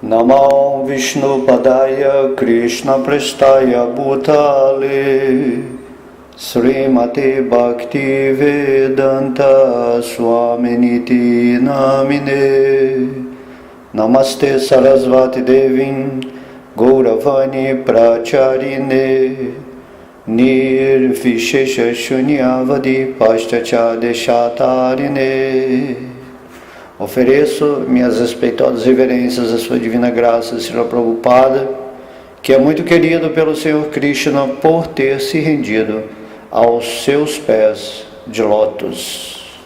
Namo Vishnu Padaya Krishna Prestaya Bhutale Srimati Bhakti Vedanta Swaminiti Namine Namaste Sarasvati Devin Gauravani Pracharine Nirvishesha Shunyavadi Pastacha Deshatarine. Ofereço minhas respeitosas reverências à sua divina graça, Srila Prabhupada, que é muito querido pelo Senhor Krishna por ter se rendido aos seus pés de lótus.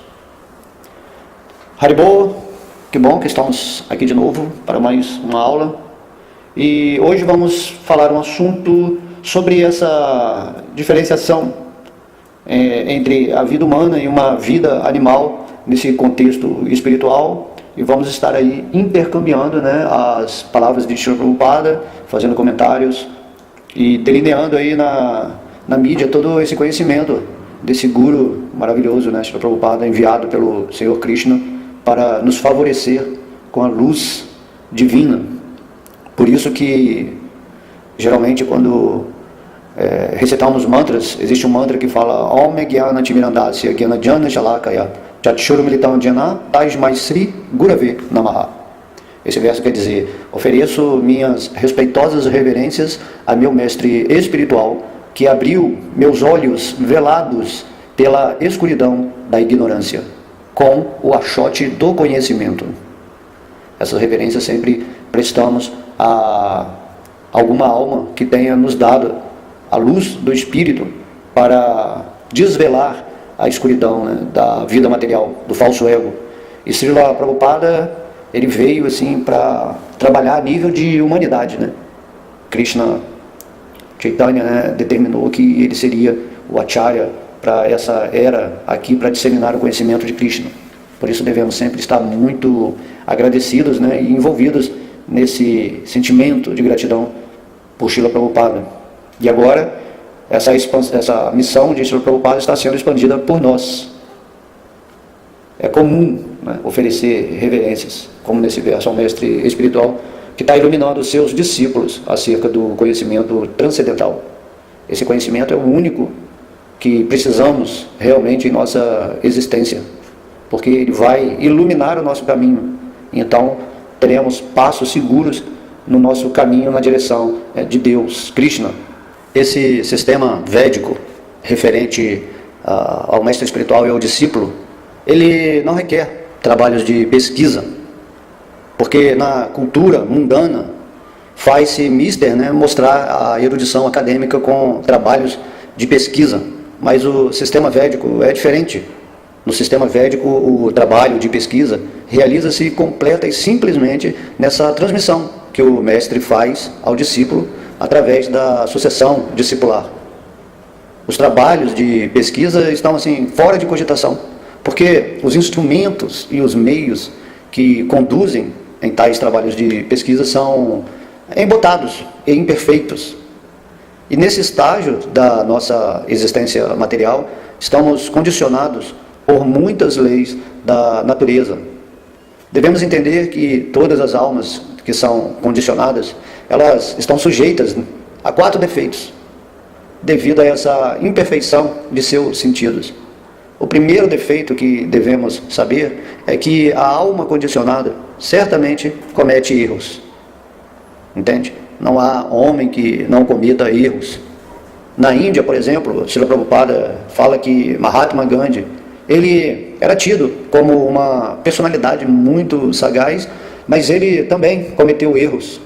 Haribol, que bom que estamos aqui de novo para mais uma aula. E hoje vamos falar um assunto sobre essa diferenciação entre a vida humana e uma vida animal nesse contexto espiritual, e vamos estar aí intercambiando, as palavras de Srila Prabhupada, fazendo comentários e delineando aí na mídia todo esse conhecimento desse guru maravilhoso, Srila Prabhupada, enviado pelo Senhor Krishna para nos favorecer com a luz divina. Por isso que geralmente quando recitamos mantras, existe um mantra que fala Om Gyana Timirandasya Gyana Jana Shalakaya Chatshurumilitam Jana Tasmai Sri Gurave Namaha. Esse verso quer dizer: ofereço minhas respeitosas reverências a meu mestre espiritual, que abriu meus olhos velados pela escuridão da ignorância, com o achote do conhecimento. Essas reverências sempre prestamos a alguma alma que tenha nos dado a luz do Espírito para desvelar a escuridão da vida material, do falso ego. E Srila Prabhupada, ele veio assim para trabalhar a nível de humanidade. Krishna Chaitanya determinou que ele seria o Acharya para essa era aqui, para disseminar o conhecimento de Krishna. Por isso devemos sempre estar muito agradecidos e envolvidos nesse sentimento de gratidão por Srila Prabhupada. E agora essa missão de Srila Prabhupada está sendo expandida por nós. É comum oferecer reverências, como nesse verso, ao mestre espiritual que está iluminando os seus discípulos acerca do conhecimento transcendental. Esse conhecimento é o único que precisamos realmente em nossa existência, porque ele vai iluminar o nosso caminho. Então teremos passos seguros no nosso caminho na direção de Deus, Krishna. Esse sistema védico referente ao mestre espiritual e ao discípulo, ele não requer trabalhos de pesquisa, porque na cultura mundana faz-se mister mostrar a erudição acadêmica com trabalhos de pesquisa, mas o sistema védico é diferente. No sistema védico, o trabalho de pesquisa realiza-se completa e simplesmente nessa transmissão que o mestre faz ao discípulo através da sucessão discipular. Os trabalhos de pesquisa estão assim fora de cogitação, porque os instrumentos e os meios que conduzem em tais trabalhos de pesquisa são embotados e imperfeitos. E nesse estágio da nossa existência material, estamos condicionados por muitas leis da natureza. Devemos entender que todas as almas que são condicionadas, elas estão sujeitas a 4 defeitos, devido a essa imperfeição de seus sentidos. O primeiro defeito que devemos saber é que a alma condicionada certamente comete erros. Entende? Não há homem que não cometa erros. Na Índia, por exemplo, Srila Prabhupada fala que Mahatma Gandhi, ele era tido como uma personalidade muito sagaz, mas ele também cometeu erros.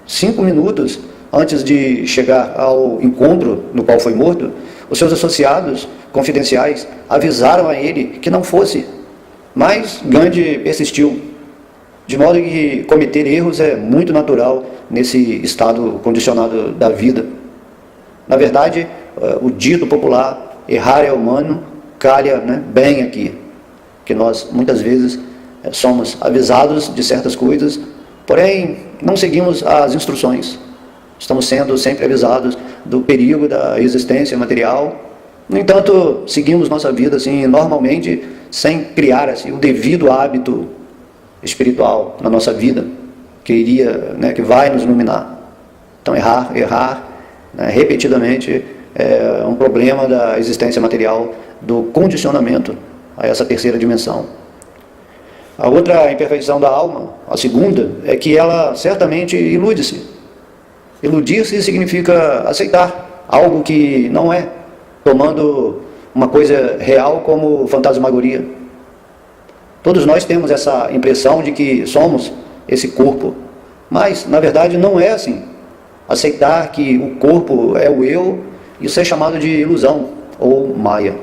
5 minutos antes de chegar ao encontro no qual foi morto, os seus associados confidenciais avisaram a ele que não fosse, mas Gandhi persistiu, de modo que cometer erros é muito natural nesse estado condicionado da vida. Na verdade, o dito popular, errar é humano, calha bem aqui, que nós muitas vezes somos avisados de certas coisas, porém não seguimos as instruções. Estamos sendo sempre avisados do perigo da existência material. No entanto, seguimos nossa vida assim normalmente, sem criar assim o devido hábito espiritual na nossa vida. que iria, né, que vai nos iluminar. Então errar, né, repetidamente é um problema da existência material, do condicionamento a essa terceira dimensão. A outra imperfeição da alma, a segunda, é que ela certamente ilude-se. Iludir-se significa aceitar algo que não é, tomando uma coisa real como fantasmagoria. Todos nós temos essa impressão de que somos esse corpo, mas na verdade não é assim. Aceitar que o corpo é o eu, isso é chamado de ilusão ou maia.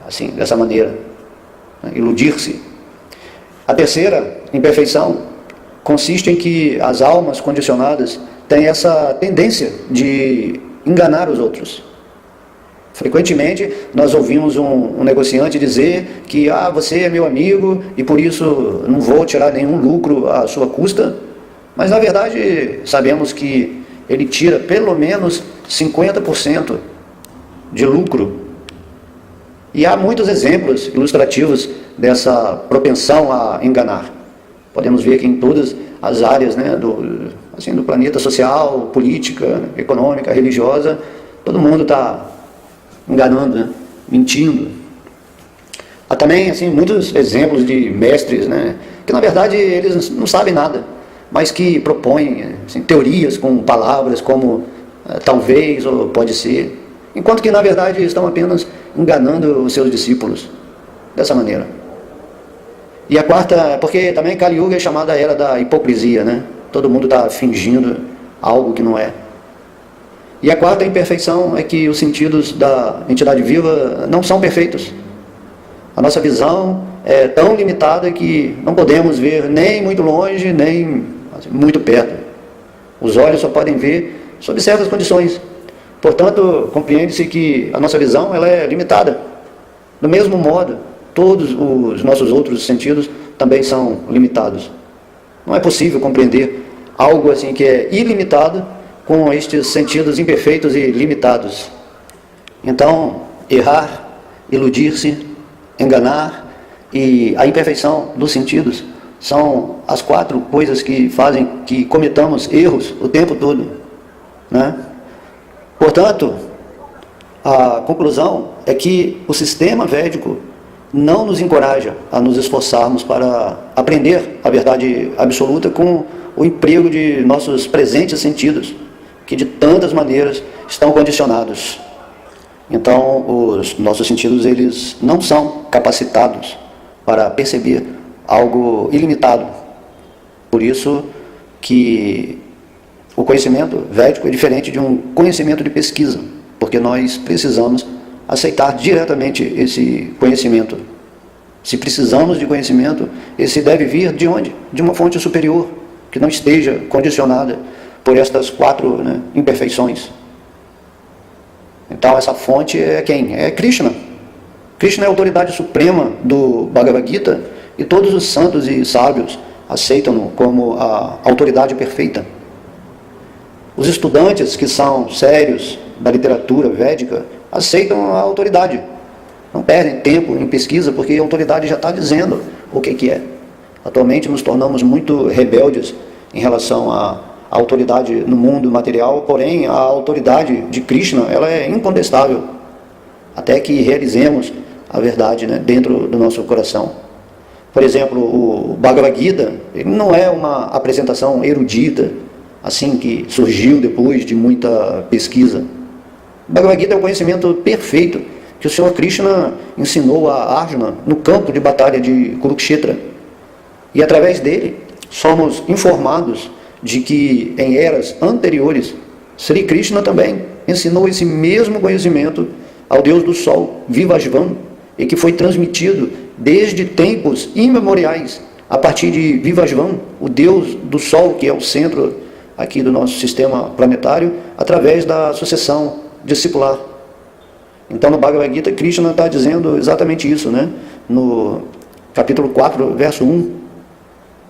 Assim, dessa maneira, né? Iludir-se. A terceira imperfeição consiste em que as almas condicionadas têm essa tendência de enganar os outros. Frequentemente nós ouvimos um negociante dizer que você é meu amigo e por isso não vou tirar nenhum lucro à sua custa, mas na verdade sabemos que ele tira pelo menos 50% de lucro. E há muitos exemplos ilustrativos dessa propensão a enganar. Podemos ver que em todas as áreas, né, do planeta social, política, econômica, religiosa, todo mundo está enganando, né, mentindo. Há também muitos exemplos de mestres, né, que na verdade eles não sabem nada, mas que propõem teorias com palavras como talvez ou pode ser, enquanto que na verdade estão apenas enganando os seus discípulos dessa maneira. E a quarta, porque também Kali Yuga é chamada a era da hipocrisia, né? Todo mundo está fingindo algo que não é. E a quarta imperfeição é que os sentidos da entidade viva não são perfeitos. A nossa visão é tão limitada que não podemos ver nem muito longe, nem muito perto. Os olhos só podem ver sob certas condições. Portanto, compreende-se que a nossa visão ela é limitada. Do mesmo modo, todos os nossos outros sentidos também são limitados. Não é possível compreender algo assim que é ilimitado com estes sentidos imperfeitos e limitados. Então, errar, iludir-se, enganar e a imperfeição dos sentidos são as quatro coisas que fazem que cometamos erros o tempo todo, né? Portanto, a conclusão é que o sistema védico não nos encoraja a nos esforçarmos para aprender a verdade absoluta com o emprego de nossos presentes sentidos, que de tantas maneiras estão condicionados. Então, os nossos sentidos eles não são capacitados para perceber algo ilimitado. Por isso que o conhecimento védico é diferente de um conhecimento de pesquisa, porque nós precisamos aceitar diretamente esse conhecimento. Se precisamos de conhecimento, esse deve vir de onde? De uma fonte superior, que não esteja condicionada por estas quatro, né, imperfeições. Então essa fonte é quem? É Krishna. Krishna é a autoridade suprema do Bhagavad Gita e todos os santos e sábios aceitam-no como a autoridade perfeita. Os estudantes que são sérios da literatura védica aceitam a autoridade. Não perdem tempo em pesquisa porque a autoridade já está dizendo o que é. Atualmente nos tornamos muito rebeldes em relação à autoridade no mundo material, porém a autoridade de Krishna ela é incontestável, até que realizemos a verdade, né, dentro do nosso coração. Por exemplo, o Bhagavad Gita ele não é uma apresentação erudita, assim que surgiu depois de muita pesquisa. O Bhagavad Gita é o conhecimento perfeito que o Senhor Krishna ensinou a Arjuna no campo de batalha de Kurukshetra. E através dele somos informados de que em eras anteriores Sri Krishna também ensinou esse mesmo conhecimento ao Deus do Sol, Vivasvan, e que foi transmitido desde tempos imemoriais a partir de Vivasvan, o Deus do Sol, que é o centro aqui do nosso sistema planetário, através da sucessão discipular. Então no Bhagavad Gita, Krishna está dizendo exatamente isso, né? No capítulo 4, verso 1,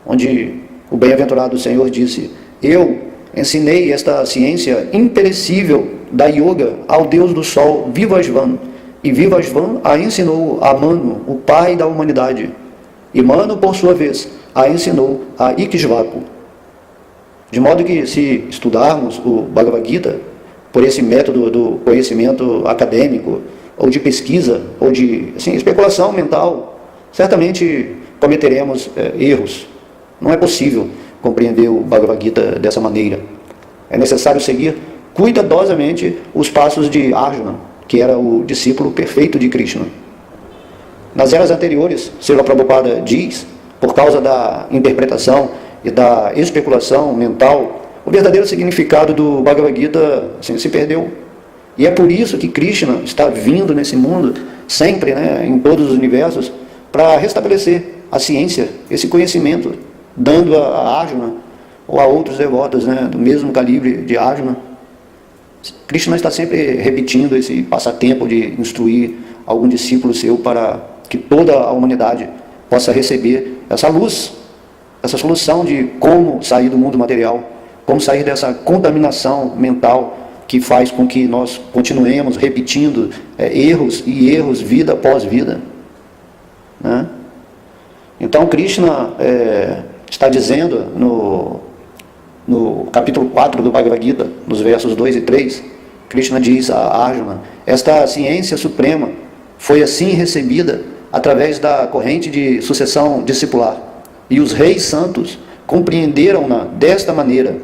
onde o bem-aventurado Senhor disse: eu ensinei esta ciência imperecível da yoga ao Deus do Sol, Vivasvan, e Vivasvan a ensinou a Manu, o pai da humanidade. E Manu, por sua vez, a ensinou a Ikshvaku. De modo que, se estudarmos o Bhagavad Gita por esse método do conhecimento acadêmico, ou de pesquisa, ou de especulação mental, certamente cometeremos erros. Não é possível compreender o Bhagavad Gita dessa maneira. É necessário seguir cuidadosamente os passos de Arjuna, que era o discípulo perfeito de Krishna. Nas eras anteriores, Srila Prabhupada diz, por causa da interpretação e da especulação mental, o verdadeiro significado do Bhagavad Gita se perdeu. E é por isso que Krishna está vindo nesse mundo, sempre, em todos os universos, para restabelecer a ciência, esse conhecimento, dando a Arjuna ou a outros devotos do mesmo calibre de Arjuna. Krishna está sempre repetindo esse passatempo de instruir algum discípulo seu para que toda a humanidade possa receber essa luz, essa solução de como sair do mundo material, como sair dessa contaminação mental que faz com que nós continuemos repetindo erros e erros, vida após vida. Então Krishna está dizendo no capítulo 4 do Bhagavad Gita, nos versos 2 e 3, Krishna diz a Arjuna: esta ciência suprema foi assim recebida através da corrente de sucessão discipular, e os reis santos compreenderam-na desta maneira.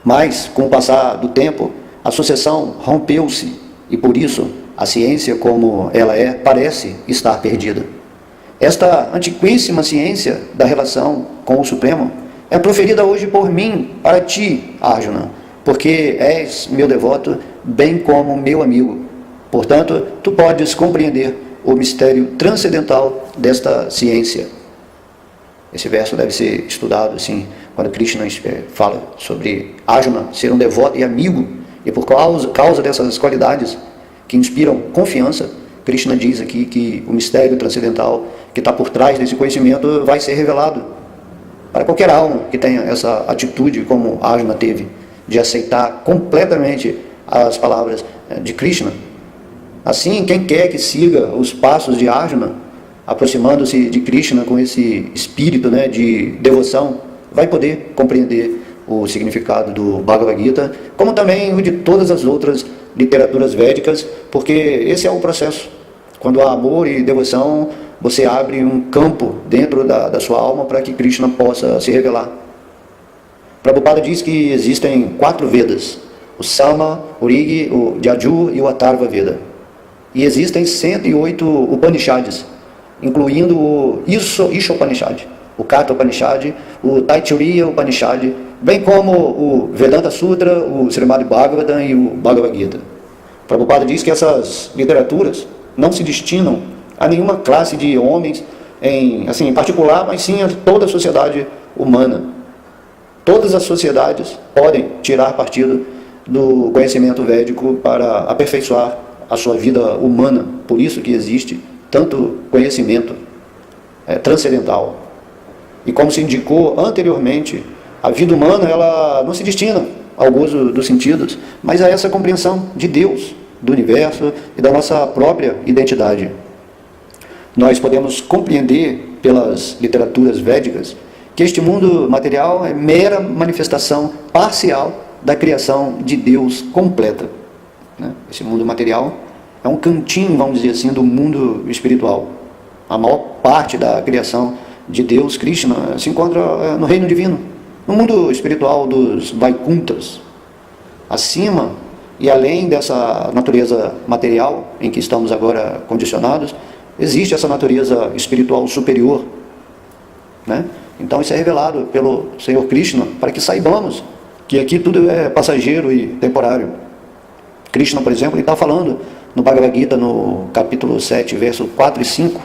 Mas, com o passar do tempo, a sucessão rompeu-se, e por isso a ciência como ela parece estar perdida. Esta antiquíssima ciência da relação com o Supremo é proferida hoje por mim para ti, Arjuna, porque és meu devoto, bem como meu amigo. Portanto, tu podes compreender o mistério transcendental desta ciência. Esse verso deve ser estudado quando Krishna fala sobre Arjuna ser um devoto e amigo, e por causa dessas qualidades que inspiram confiança, Krishna diz aqui que o mistério transcendental que está por trás desse conhecimento vai ser revelado para qualquer alma que tenha essa atitude como Arjuna teve, de aceitar completamente as palavras de Krishna. Assim, quem quer que siga os passos de Arjuna, aproximando-se de Krishna com esse espírito de devoção, vai poder compreender o significado do Bhagavad Gita, como também o de todas as outras literaturas védicas, porque esse é o processo. Quando há amor e devoção, você abre um campo dentro da sua alma para que Krishna possa se revelar. Prabhupada diz que existem 4 Vedas: o Sama, o Rig, o Yajur e o Atharva Veda. E existem 108 Upanishads, incluindo o Ishopanishad, o Katha Upanishad, o Taittiriya Upanishad, bem como o Vedanta Sutra, o Srimad Bhagavatam e o Bhagavad Gita. Prabhupada diz que essas literaturas não se destinam a nenhuma classe de homens em particular, mas sim a toda a sociedade humana. Todas as sociedades podem tirar partido do conhecimento védico para aperfeiçoar a sua vida humana. Por isso que existe tanto conhecimento transcendental. E como se indicou anteriormente, a vida humana ela não se destina ao gozo dos sentidos, mas a essa compreensão de Deus, do universo e da nossa própria identidade. Nós podemos compreender pelas literaturas védicas que este mundo material é mera manifestação parcial da criação de Deus completa. Esse mundo material é um cantinho, vamos dizer assim, do mundo espiritual. A maior parte da criação de Deus, Krishna, se encontra no reino divino, no mundo espiritual dos Vaikunthas. Acima e além dessa natureza material em que estamos agora condicionados, existe essa natureza espiritual superior. Então isso é revelado pelo Senhor Krishna, para que saibamos que aqui tudo é passageiro e temporário. Krishna, por exemplo, ele está falando no Bhagavad Gita, no capítulo 7, verso 4 e 5,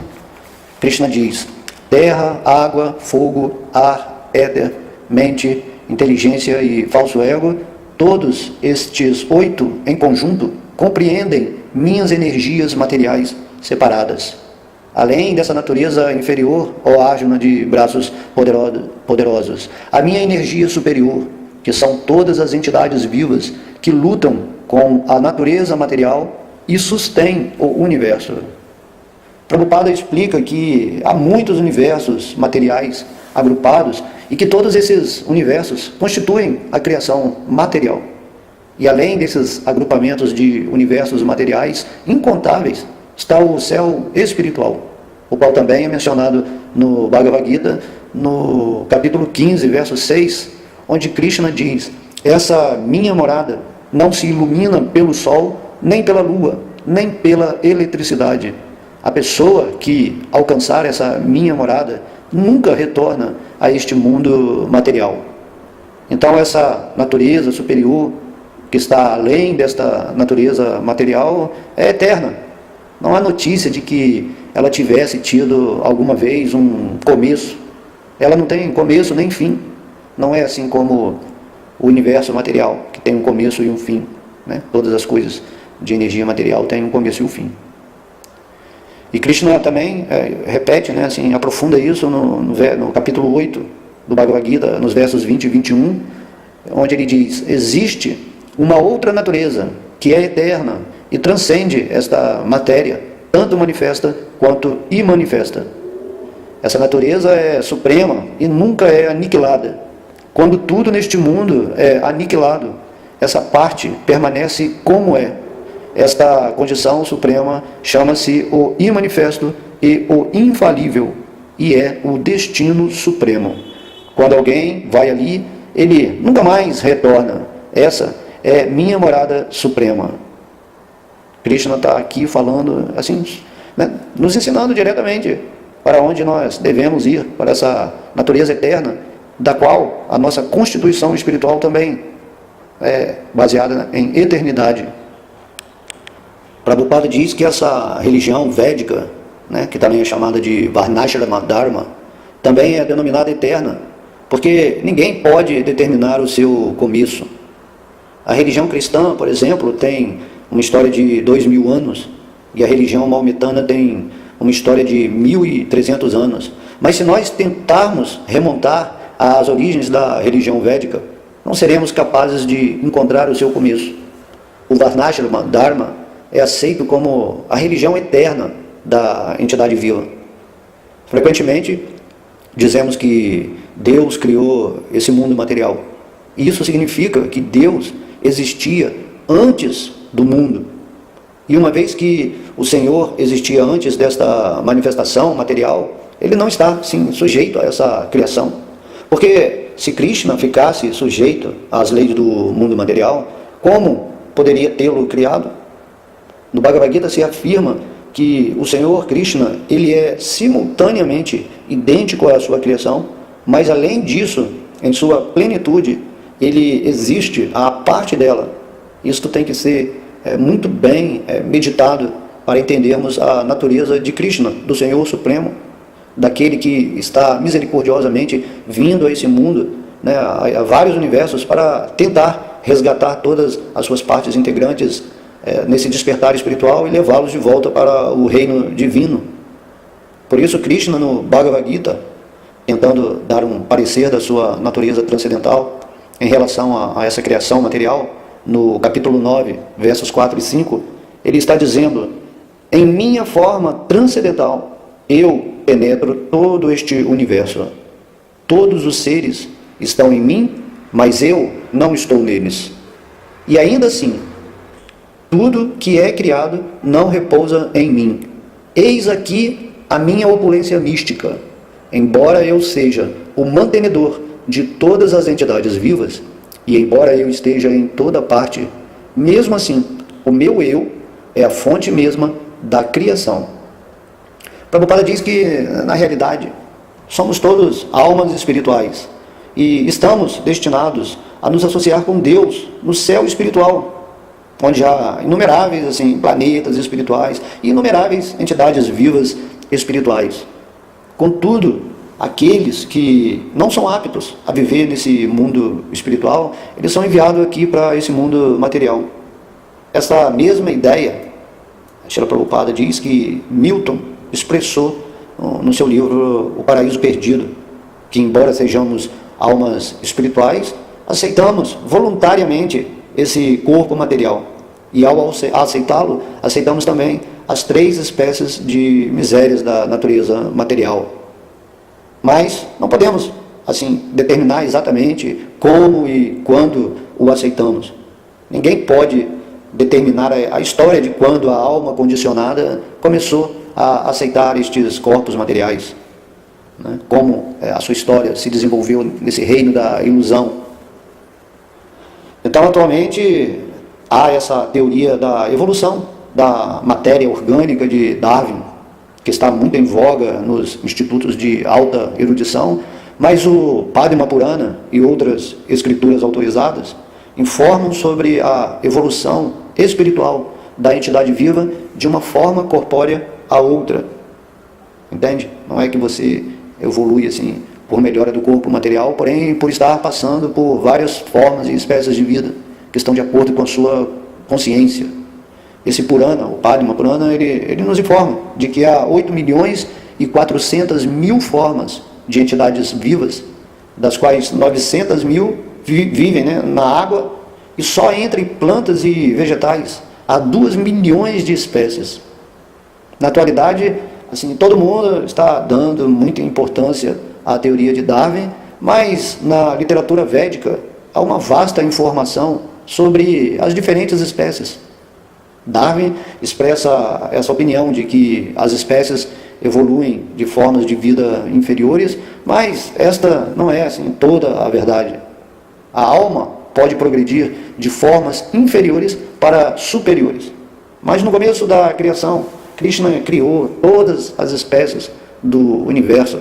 Krishna diz: terra, água, fogo, ar, éter, mente, inteligência e falso ego, todos estes 8 em conjunto compreendem minhas energias materiais separadas. Além dessa natureza inferior, ó Arjuna de braços poderosos, a minha energia superior, que são todas as entidades vivas que lutam com a natureza material e sustêm o universo. Prabhupada explica que há muitos universos materiais agrupados, e que todos esses universos constituem a criação material. E além desses agrupamentos de universos materiais incontáveis, está o céu espiritual, o qual também é mencionado no Bhagavad Gita, no capítulo 15, verso 6, onde Krishna diz: essa minha morada não se ilumina pelo sol, nem pela lua, nem pela eletricidade. A pessoa que alcançar essa minha morada nunca retorna a este mundo material. Então essa natureza superior, que está além desta natureza material, é eterna. Não há notícia de que ela tivesse tido alguma vez um começo. Ela não tem começo nem fim. Não é assim como o universo material, que tem um começo e um fim, né? Todas as coisas de energia material têm um começo e um fim. E Krishna também repete, né, assim, aprofunda isso no capítulo 8 do Bhagavad Gita, nos versos 20 e 21, onde ele diz: existe uma outra natureza que é eterna e transcende esta matéria, tanto manifesta quanto imanifesta. Essa natureza é suprema e nunca é aniquilada. Quando tudo neste mundo é aniquilado, essa parte permanece como é. Esta condição suprema chama-se o imanifesto e o infalível, e é o destino supremo. Quando alguém vai ali, ele nunca mais retorna. Essa é minha morada suprema. Krishna está aqui falando assim, né, nos ensinando diretamente para onde nós devemos ir, para essa natureza eterna, da qual a nossa constituição espiritual também é baseada em eternidade. Prabhupada diz que essa religião védica, né, que também é chamada de Varnashrama Dharma, também é denominada eterna, porque ninguém pode determinar o seu começo. A religião cristã, por exemplo, tem uma história de 2000 anos, e a religião maometana tem uma história de 1300 anos. Mas se nós tentarmos remontar às origens da religião védica, não seremos capazes de encontrar o seu começo. O Varnashrama Dharma é aceito como a religião eterna da entidade viva. Frequentemente dizemos que Deus criou esse mundo material. E isso significa que Deus existia antes do mundo. E uma vez que o Senhor existia antes desta manifestação material, ele não está, sim, sujeito a essa criação. Porque se Krishna ficasse sujeito às leis do mundo material, como poderia tê-lo criado? No Bhagavad Gita se afirma que o Senhor Krishna, ele é simultaneamente idêntico à sua criação, mas além disso, em sua plenitude, ele existe à parte dela. Isto tem que ser muito bem meditado para entendermos a natureza de Krishna, do Senhor Supremo, daquele que está misericordiosamente vindo a esse mundo, né, a vários universos, para tentar resgatar todas as suas partes integrantes nesse despertar espiritual e levá-los de volta para o reino divino. Por isso Krishna, no Bhagavad Gita, tentando dar um parecer da sua natureza transcendental em relação a essa criação material, no capítulo 9, versos 4 e 5, ele está dizendo: em minha forma transcendental, eu penetro todo este universo. Todos os seres estão em mim, mas eu não estou neles. E ainda assim, tudo que é criado não repousa em mim. Eis aqui a minha opulência mística. Embora eu seja o mantenedor de todas as entidades vivas, e embora eu esteja em toda parte, mesmo assim, o meu eu é a fonte mesma da criação. Prabhupada diz que, na realidade, somos todos almas espirituais e estamos destinados a nos associar com Deus no céu espiritual, onde há inumeráveis assim, planetas espirituais e inumeráveis entidades vivas espirituais. Contudo, aqueles que não são aptos a viver nesse mundo espiritual, eles são enviados aqui para esse mundo material. Essa mesma ideia, Srila Prabhupada diz que Milton expressou no seu livro O Paraíso Perdido, que embora sejamos almas espirituais, aceitamos voluntariamente esse corpo material. E ao aceitá-lo, aceitamos também as 3 espécies de misérias da natureza material. Mas não podemos, assim, determinar exatamente como e quando o aceitamos. Ninguém pode determinar a história de quando a alma condicionada começou a aceitar estes corpos materiais, né? Como a sua história se desenvolveu nesse reino da ilusão. Então, atualmente, há essa teoria da evolução da matéria orgânica de Darwin, que está muito em voga nos institutos de alta erudição, mas o Padma Purana e outras escrituras autorizadas informam sobre a evolução espiritual da entidade viva de uma forma corpórea a outra. Entende? Não é que você evolui assim por melhora do corpo material, porém por estar passando por várias formas e espécies de vida que estão de acordo com a sua consciência. Esse Purana, o Padma Purana, ele nos informa de que há 8.400.000 formas de entidades vivas, das quais 900.000 vivem, né, na água, e só entre plantas e vegetais há 2 milhões de espécies. Na atualidade, assim, todo mundo está dando muita importância à teoria de Darwin, mas na literatura védica há uma vasta informação sobre as diferentes espécies. Darwin expressa essa opinião de que as espécies evoluem de formas de vida inferiores, mas esta não é assim toda a verdade. A alma pode progredir de formas inferiores para superiores. Mas no começo da criação, Krishna criou todas as espécies do universo.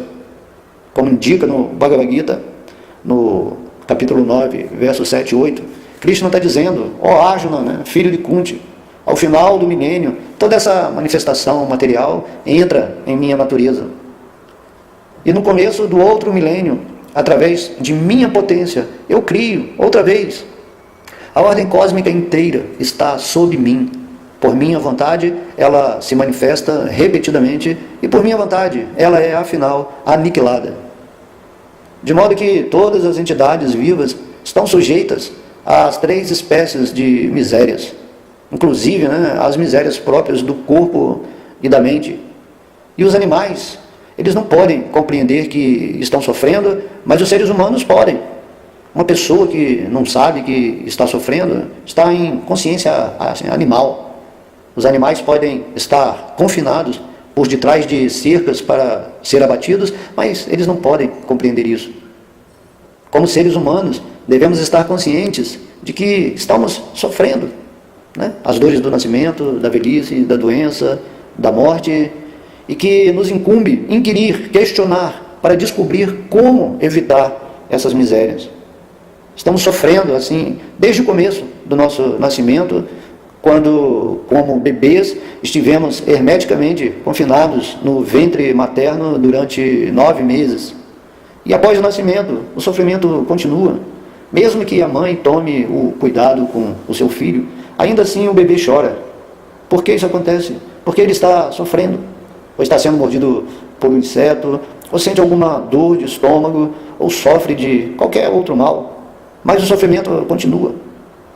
Como indica no Bhagavad Gita, no capítulo 9, versos 7 e 8, Krishna está dizendo: ó Arjuna, né, filho de Kunti, ao final do milênio, toda essa manifestação material entra em minha natureza. E no começo do outro milênio, através de minha potência, eu crio outra vez. A ordem cósmica inteira está sob mim. Por minha vontade, ela se manifesta repetidamente, e por minha vontade, ela é, afinal, aniquilada. De modo que todas as entidades vivas estão sujeitas às 3 espécies de misérias, inclusive, né, as misérias próprias do corpo e da mente. E os animais, eles não podem compreender que estão sofrendo, mas os seres humanos podem. Uma pessoa que não sabe que está sofrendo está em consciência assim, animal. Os animais podem estar confinados por detrás de cercas para ser abatidos, mas eles não podem compreender isso. Como seres humanos, devemos estar conscientes de que estamos sofrendo, né? As dores do nascimento, da velhice, da doença, da morte, e que nos incumbe inquirir, questionar, para descobrir como evitar essas misérias. Estamos sofrendo assim desde o começo do nosso nascimento, quando, como bebês, estivemos hermeticamente confinados no ventre materno durante 9 meses. E após o nascimento, o sofrimento continua. Mesmo que a mãe tome o cuidado com o seu filho, ainda assim o bebê chora. Por que isso acontece? Porque ele está sofrendo, ou está sendo mordido por um inseto, ou sente alguma dor de estômago, ou sofre de qualquer outro mal. Mas o sofrimento continua,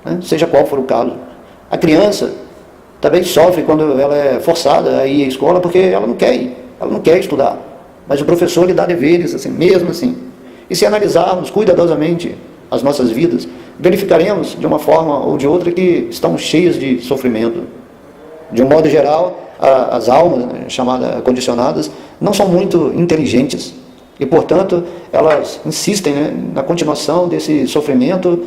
né? Seja qual for o caso. A criança também sofre quando ela é forçada a ir à escola, porque ela não quer ir, ela não quer estudar. Mas o professor lhe dá deveres, assim, mesmo assim. E se analisarmos cuidadosamente as nossas vidas, verificaremos de uma forma ou de outra que estão cheias de sofrimento. De um modo geral, as almas, né, chamadas condicionadas, não são muito inteligentes. E, portanto, elas insistem, né, na continuação desse sofrimento,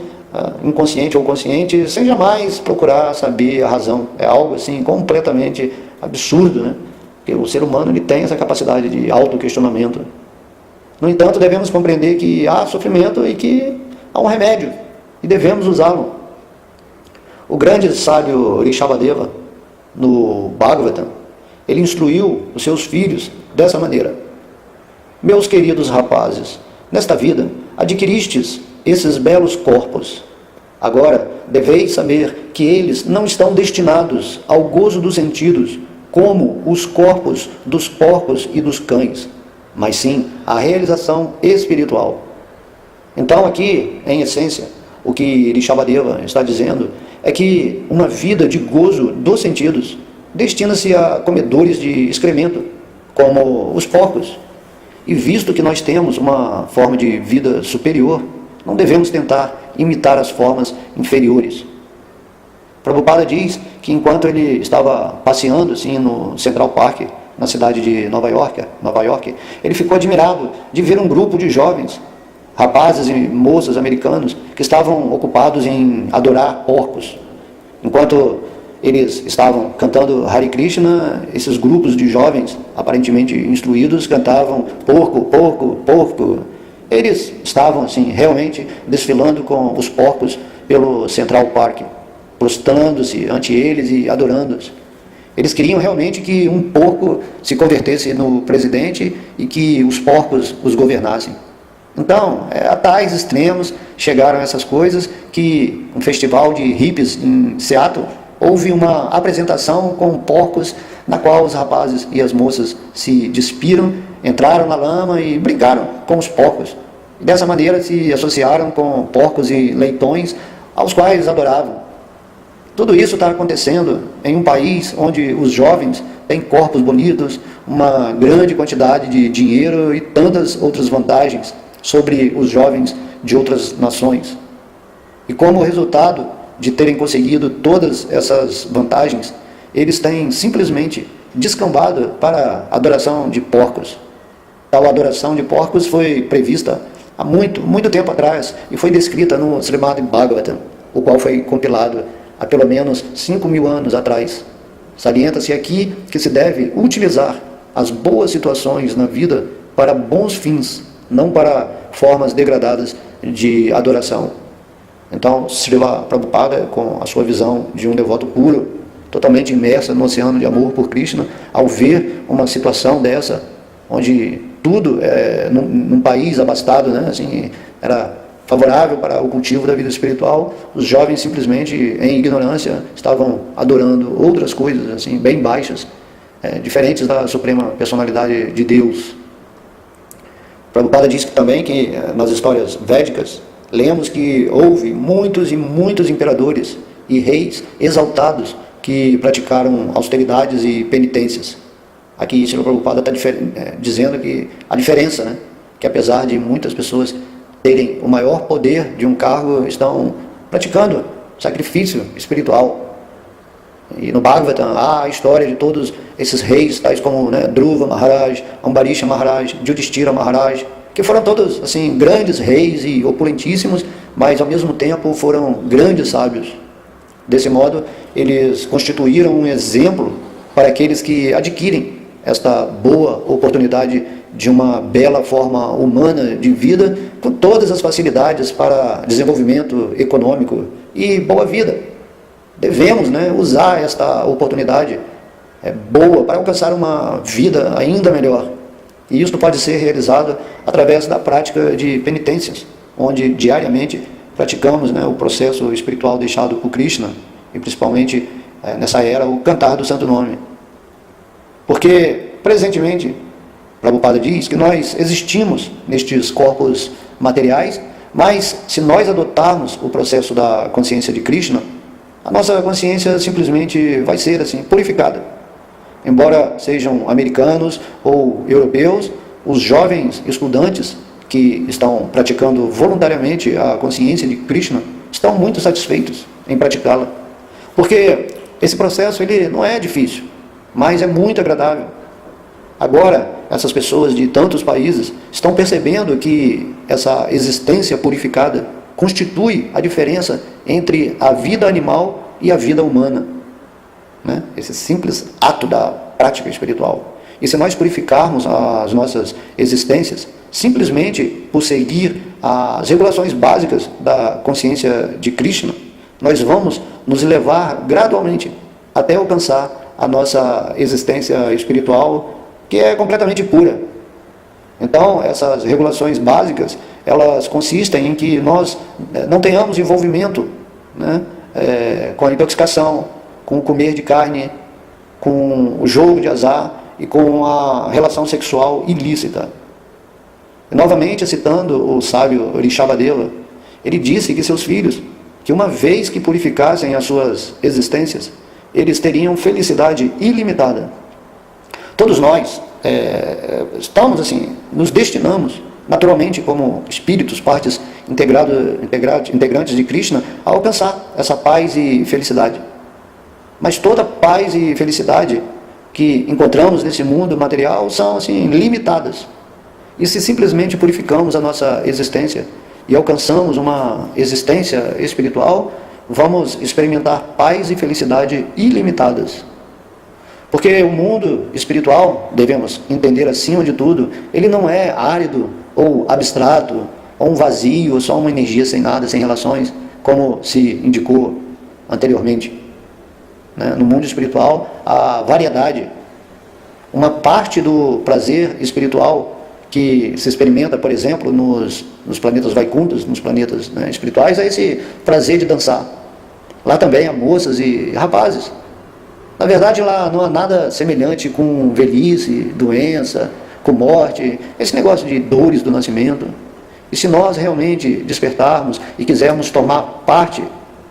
inconsciente ou consciente, sem jamais procurar saber a razão. É algo assim completamente absurdo, né? Porque o ser humano ele tem essa capacidade de autoquestionamento. No entanto, devemos compreender que há sofrimento e que há um remédio, e devemos usá-lo. O grande sábio Rishabhadeva, no Bhagavatam, ele instruiu os seus filhos dessa maneira: meus queridos rapazes, nesta vida adquiristes esses belos corpos. Agora deveis saber que eles não estão destinados ao gozo dos sentidos, como os corpos dos porcos e dos cães, mas sim à realização espiritual. Então aqui, em essência, o que Rishabhadeva está dizendo é que uma vida de gozo dos sentidos destina-se a comedores de excremento, como os porcos, E visto que nós temos uma forma de vida superior, não devemos tentar imitar as formas inferiores. Prabhupada diz que enquanto ele estava passeando assim, no Central Park, na cidade de Nova York, ele ficou admirado de ver um grupo de jovens, rapazes e moças americanos, que estavam ocupados em adorar porcos. Enquanto eles estavam cantando Hare Krishna, esses grupos de jovens, aparentemente instruídos, cantavam porco, porco, porco. Eles estavam assim, realmente desfilando com os porcos pelo Central Park, prostrando-se ante eles e adorando-os. Eles queriam realmente que um porco se convertesse no presidente e que os porcos os governassem. Então, a tais extremos chegaram essas coisas que um festival de hippies em Seattle, houve uma apresentação com porcos na qual os rapazes e as moças se despiram, entraram na lama e brincaram com os porcos. E dessa maneira se associaram com porcos e leitões aos quais adoravam. Tudo isso está acontecendo em um país onde os jovens têm corpos bonitos, uma grande quantidade de dinheiro e tantas outras vantagens sobre os jovens de outras nações. E como resultado de terem conseguido todas essas vantagens, eles têm simplesmente descambado para a adoração de porcos. Tal adoração de porcos foi prevista há muito tempo atrás e foi descrita no Srimad Bhagavatam, o qual foi compilado há pelo menos 5.000 anos atrás. Salienta-se aqui que se deve utilizar as boas situações na vida para bons fins, não para formas degradadas de adoração. Então, Srila Prabhupada, com a sua visão de um devoto puro, totalmente imersa no oceano de amor por Krishna, ao ver uma situação dessa, onde tudo, num país abastado, né, assim, era favorável para o cultivo da vida espiritual, os jovens simplesmente, em ignorância, estavam adorando outras coisas, assim, bem baixas, diferentes da suprema personalidade de Deus. Prabhupada diz também que nas histórias védicas, lemos que houve muitos e muitos imperadores e reis exaltados que praticaram austeridades e penitências. Aqui Srila Prabhupada está dizendo que a diferença, né, que apesar de muitas pessoas terem o maior poder de um cargo, estão praticando sacrifício espiritual. E no Bhagavatam há a história de todos esses reis, tais como, né, Dhruva Maharaj, Ambarisha Maharaj, Yudhishthira Maharaj, que foram todos assim, grandes reis e opulentíssimos, mas ao mesmo tempo foram grandes sábios. Desse modo, eles constituíram um exemplo para aqueles que adquirem esta boa oportunidade de uma bela forma humana de vida, com todas as facilidades para desenvolvimento econômico e boa vida. Devemos, né, usar esta oportunidade boa para alcançar uma vida ainda melhor. E isso pode ser realizado através da prática de penitências, onde diariamente praticamos, né, o processo espiritual deixado por Krishna, e principalmente nessa era o cantar do Santo Nome. Porque, presentemente, Prabhupada diz que nós existimos nestes corpos materiais, mas se nós adotarmos o processo da consciência de Krishna, a nossa consciência simplesmente vai ser assim, purificada. Embora sejam americanos ou europeus, os jovens estudantes que estão praticando voluntariamente a consciência de Krishna estão muito satisfeitos em praticá-la. Porque esse processo ele não é difícil, mas é muito agradável. Agora, essas pessoas de tantos países estão percebendo que essa existência purificada constitui a diferença entre a vida animal e a vida humana, né? Esse simples ato da prática espiritual. E se nós purificarmos as nossas existências, simplesmente por seguir as regulações básicas da consciência de Krishna, nós vamos nos elevar gradualmente até alcançar a nossa existência espiritual, que é completamente pura. Então, essas regulações básicas, elas consistem em que nós não tenhamos envolvimento, né, com a intoxicação, com o comer de carne, com o jogo de azar e com a relação sexual ilícita. E, novamente, citando o sábio Rishabhadeva, ele disse que seus filhos, que uma vez que purificassem as suas existências, eles teriam felicidade ilimitada. Todos nós estamos assim nos destinamos, naturalmente, como espíritos, partes integrantes de Krishna, a alcançar essa paz e felicidade. Mas toda paz e felicidade que encontramos nesse mundo material são assim limitadas. E se simplesmente purificamos a nossa existência e alcançamos uma existência espiritual, vamos experimentar paz e felicidade ilimitadas. Porque o mundo espiritual, devemos entender acima de tudo, ele não é árido ou abstrato, ou um vazio, ou só uma energia sem nada, sem relações, como se indicou anteriormente. No mundo espiritual, há variedade. Uma parte do prazer espiritual que se experimenta, por exemplo, nos planetas Vaikunthas, nos planetas espirituais, é esse prazer de dançar. Lá também há moças e rapazes. Na verdade, lá não há nada semelhante com velhice, doença, com morte, esse negócio de dores do nascimento. E se nós realmente despertarmos e quisermos tomar parte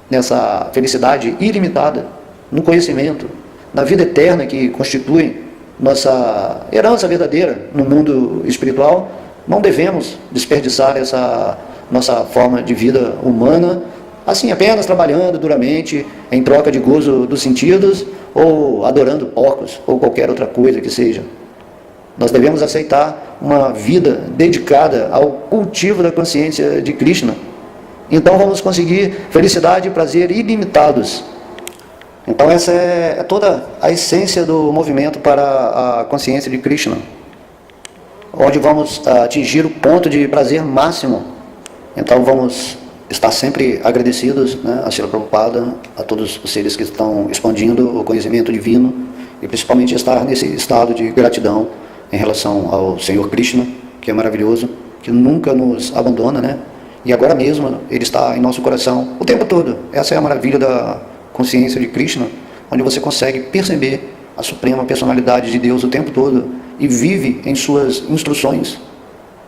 nessa felicidade ilimitada, no conhecimento, na vida eterna que constitui nossa herança verdadeira no mundo espiritual, não devemos desperdiçar essa nossa forma de vida humana, assim apenas trabalhando duramente em troca de gozo dos sentidos ou adorando porcos ou qualquer outra coisa que seja. Nós devemos aceitar uma vida dedicada ao cultivo da consciência de Krishna. Então vamos conseguir felicidade e prazer ilimitados. Então essa é toda a essência do movimento para a consciência de Krishna, onde vamos atingir o ponto de prazer máximo. Então vamos estar sempre agradecidos a Srila Prabhupada, a todos os seres que estão expandindo o conhecimento divino, e principalmente estar nesse estado de gratidão em relação ao Senhor Krishna, que é maravilhoso, que nunca nos abandona, e agora mesmo Ele está em nosso coração o tempo todo. Essa é a maravilha da consciência de Krishna, onde você consegue perceber a suprema personalidade de Deus o tempo todo e vive em suas instruções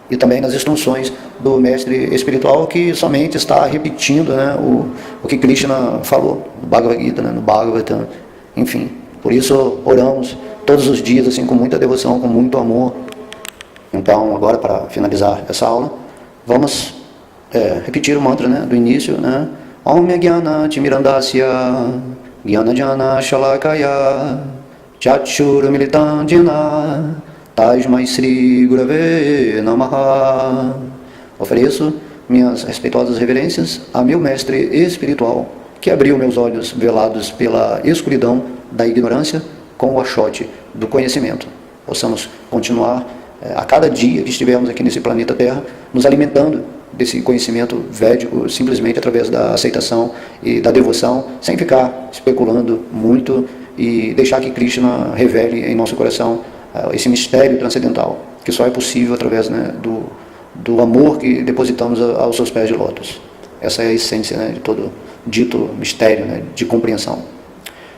e também nas instruções do mestre espiritual, que somente está repetindo o que Krishna falou no Bhagavad Gita, no Bhagavatam, enfim. Por isso oramos todos os dias assim, com muita devoção, com muito amor. Então agora, para finalizar essa aula, vamos repetir o mantra do início, Om Jnana Timirandasya Jnana Jana Shalakaya Chakshur Militam Jena Tasmai Sri Gurave Namaha. Ofereço minhas respeitosas reverências a meu mestre espiritual, que abriu meus olhos velados pela escuridão da ignorância com o achote do conhecimento. Possamos continuar a cada dia que estivermos aqui nesse planeta Terra, nos alimentando desse conhecimento védico, simplesmente através da aceitação e da devoção, sem ficar especulando muito e deixar que Krishna revele em nosso coração esse mistério transcendental, que só é possível através do amor que depositamos aos seus pés de lótus. Essa é a essência de todo dito mistério de compreensão.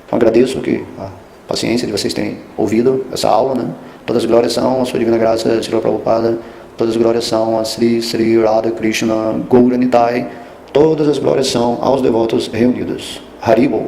Então agradeço a paciência de vocês terem ouvido essa aula. Todas as glórias são a sua divina graça, Srila Prabhupada. Todas as glórias são a Sri Sri Radha Krishna Gaura Nitai. Todas as glórias são aos devotos reunidos. Haribol.